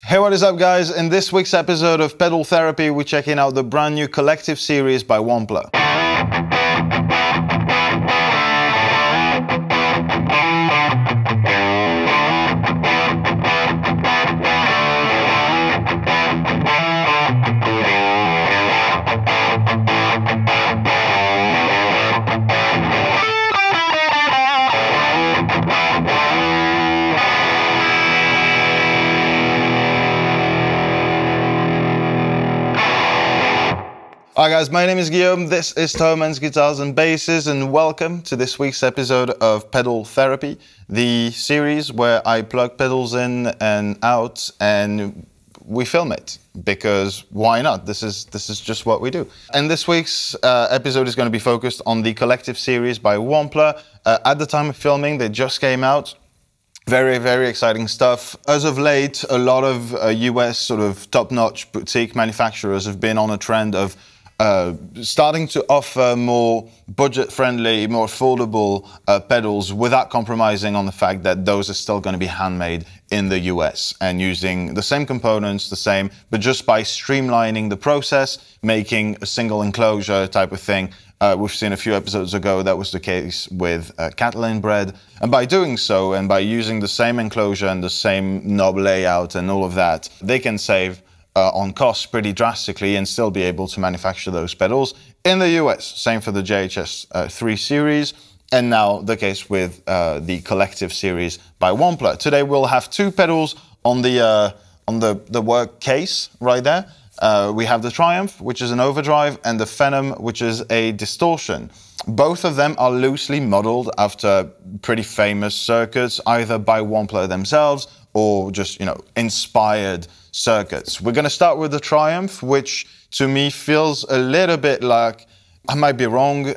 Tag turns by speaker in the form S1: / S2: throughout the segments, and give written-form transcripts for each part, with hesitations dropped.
S1: Hey, what is up guys? In this week's episode of Pedal Therapy, we're checking out the brand new Collective series by Wampler. Hi guys, my name is Guillaume, this is Thomann's Guitars and Basses, and welcome to this week's episode of Pedal Therapy, the series where I plug pedals in and out and we film it, because why not? This is just what we do. And this week's episode is going to be focused on the Collective series by Wampler. At the time of filming, they just came out. Very, very exciting stuff. As of late, a lot of US sort of top-notch boutique manufacturers have been on a trend of starting to offer more budget-friendly, more affordable pedals without compromising on the fact that those are still going to be handmade in the US and using the same components, but just by streamlining the process, making a single enclosure type of thing. We've seen a few episodes ago that was the case with Catalan bread, and by doing so and by using the same enclosure and the same knob layout and all of that, they can save on costs pretty drastically and still be able to manufacture those pedals in the US. Same for the JHS 3 series, and now the case with the Collective series by Wampler. Today we'll have two pedals on the work case right there. We have the Triumph, which is an Overdrive, and the Phenom, which is a Distortion. Both of them are loosely modeled after pretty famous circuits, either by Wampler themselves or just, inspired circuits. We're going to start with the Triumph, which to me feels a little bit like, I might be wrong,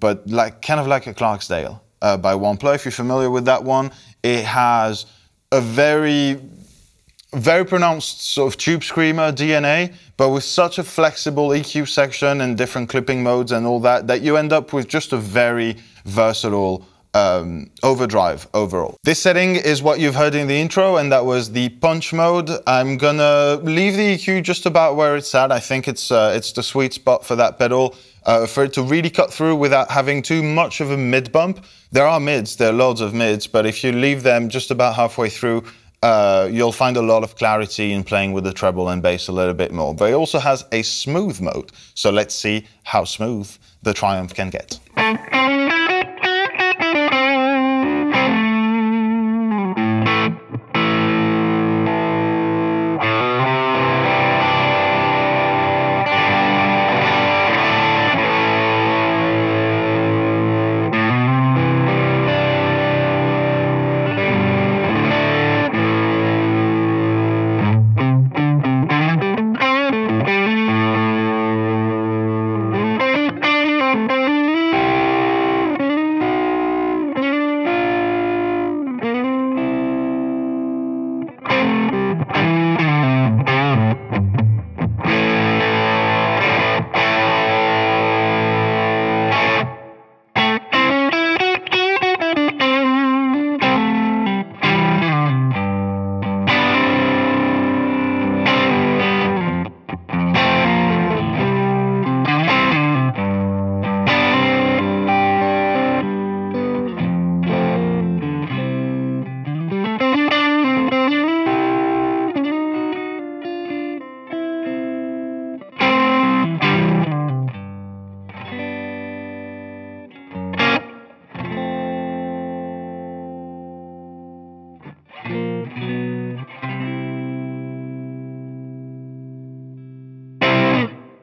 S1: but kind of like a Clarksdale by Wampler. If you're familiar with that one, it has a very pronounced sort of tube screamer DNA, but with such a flexible EQ section and different clipping modes and all that, that you end up with just a very versatile overdrive overall. This setting is what you've heard in the intro, and that was the punch mode. I'm gonna leave the EQ just about where it's at. I think it's the sweet spot for that pedal, for it to really cut through without having too much of a mid bump. There are mids, there are loads of mids, but if you leave them just about halfway through, you'll find a lot of clarity in playing with the treble and bass a little bit more. But it also has a smooth mode, so let's see how smooth the Triumph can get.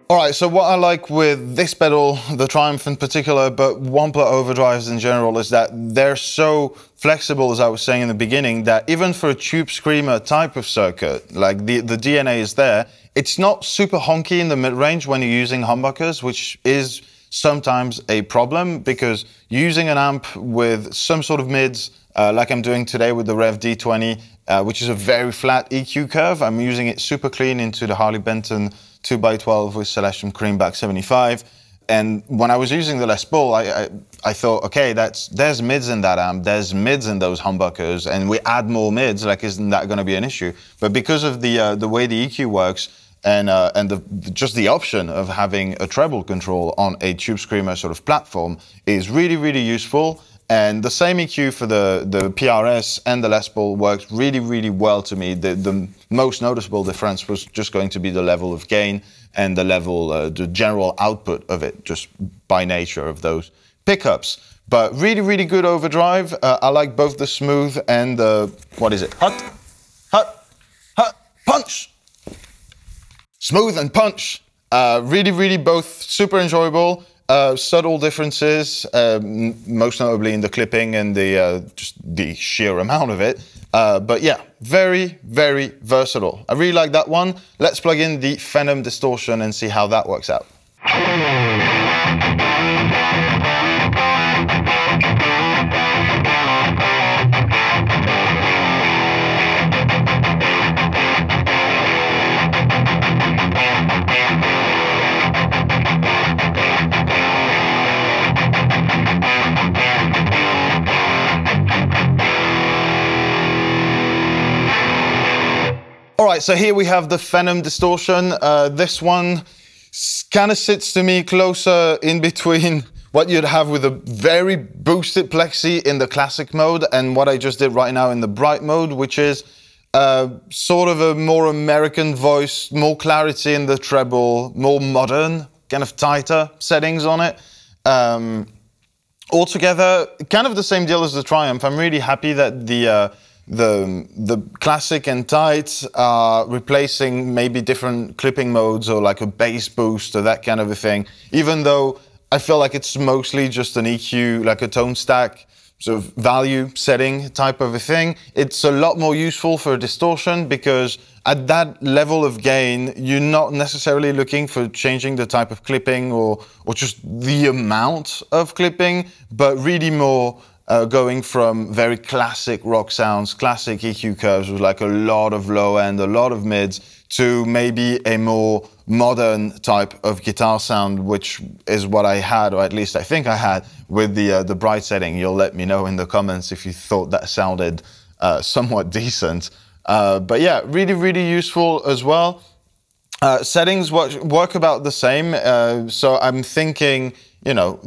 S1: Alright, so what I like with this pedal, the Triumph in particular, but Wampler Overdrives in general, is that they're so flexible, as I was saying in the beginning, that even for a tube screamer type of circuit, like the DNA is there, it's not super honky in the mid-range when you're using humbuckers, which is sometimes a problem, because using an amp with some sort of mids, like I'm doing today with the Rev D20, which is a very flat EQ curve, I'm using it super clean into the Harley Benton 2x12 with Celestion Creamback 75. And when I was using the Les Paul, I thought, okay, there's mids in that amp, there's mids in those humbuckers, and we add more mids, like, isn't that going to be an issue? But because of the way the EQ works, and just the option of having a treble control on a Tube Screamer sort of platform is really, really useful. And the same EQ for the PRS and the Les Paul works really, really well to me. The most noticeable difference was just going to be the level of gain and the level, the general output of it, just by nature of those pickups. But really, really good overdrive. I like both the smooth and the, what is it? Hut, punch. Smooth and punch. Really, really both super enjoyable. Subtle differences, most notably in the clipping and just the sheer amount of it. But yeah, very, very versatile. I really like that one. Let's plug in the Phenom Distortion and see how that works out. All right, so here we have the Phenom Distortion. This one kind of sits to me closer in between what you'd have with a very boosted plexi in the classic mode and what I just did right now in the bright mode, which is sort of a more American voice, more clarity in the treble, more modern, kind of tighter settings on it. Altogether, kind of the same deal as the Triumph. I'm really happy that the classic and tight are replacing maybe different clipping modes or like a bass boost or that kind of a thing, even though I feel like it's mostly just an EQ, like a tone stack sort of value setting type of a thing. It's a lot more useful for distortion because at that level of gain, you're not necessarily looking for changing the type of clipping or just the amount of clipping, but really more going from very classic rock sounds, classic EQ curves with like a lot of low end, a lot of mids, to maybe a more modern type of guitar sound, which is what I had, or at least I think I had, with the bright setting. You'll let me know in the comments if you thought that sounded somewhat decent. But yeah, really, really useful as well. Settings work about the same. So I'm thinking, you know,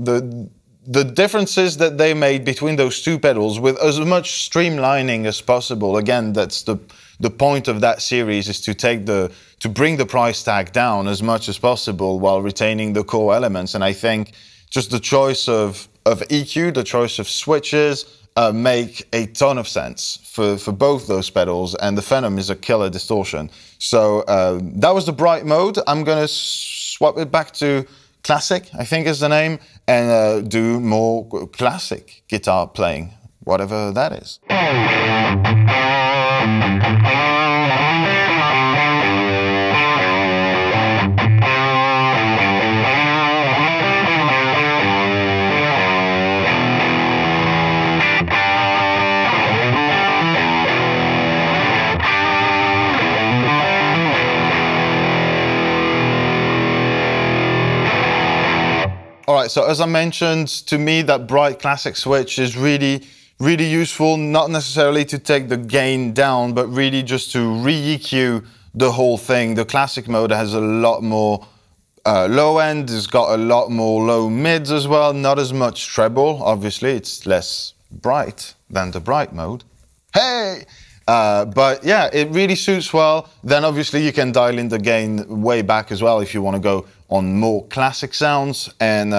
S1: the differences that they made between those two pedals with as much streamlining as possible. Again, that's the point of that series, is to bring the price tag down as much as possible while retaining the core elements. And I think just the choice of EQ, the choice of switches, make a ton of sense for both those pedals, and the Phenom is a killer distortion. So that was the bright mode. I'm gonna swap it back to classic, I think is the name, and do more classic guitar playing, whatever that is. All right, so as I mentioned, to me, that bright classic switch is really, really useful, not necessarily to take the gain down, but really just to re-EQ the whole thing. The classic mode has a lot more low end, it's got a lot more low mids as well, not as much treble, obviously, it's less bright than the bright mode. Hey! But yeah, it really suits well. Then obviously you can dial in the gain way back as well if you want to go on more classic sounds. And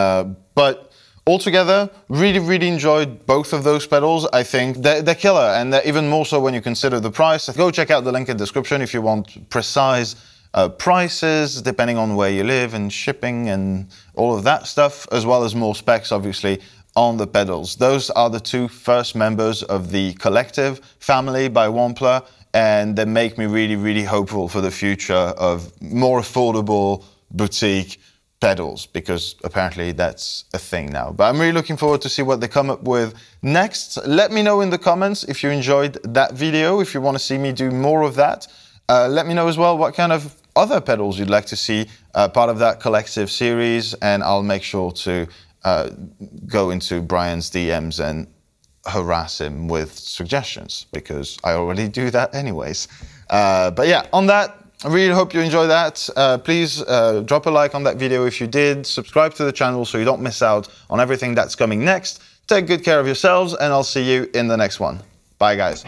S1: but altogether, really, really enjoyed both of those pedals. I think they're killer, and they're even more so when you consider the price. Go check out the link in the description if you want precise prices, depending on where you live and shipping and all of that stuff, as well as more specs, obviously, on the pedals. Those are the two first members of the Collective family by Wampler, and they make me really, really hopeful for the future of more affordable boutique pedals, because apparently that's a thing now. But I'm really looking forward to see what they come up with next. Let me know in the comments if you enjoyed that video, if you want to see me do more of that. Let me know as well what kind of other pedals you'd like to see part of that collective series, and I'll make sure to go into Brian's DMs and harass him with suggestions, because I already do that anyways. But yeah, on that, I really hope you enjoy that. Please drop a like on that video if you did. Subscribe to the channel so you don't miss out on everything that's coming next. Take good care of yourselves, and I'll see you in the next one. Bye, guys.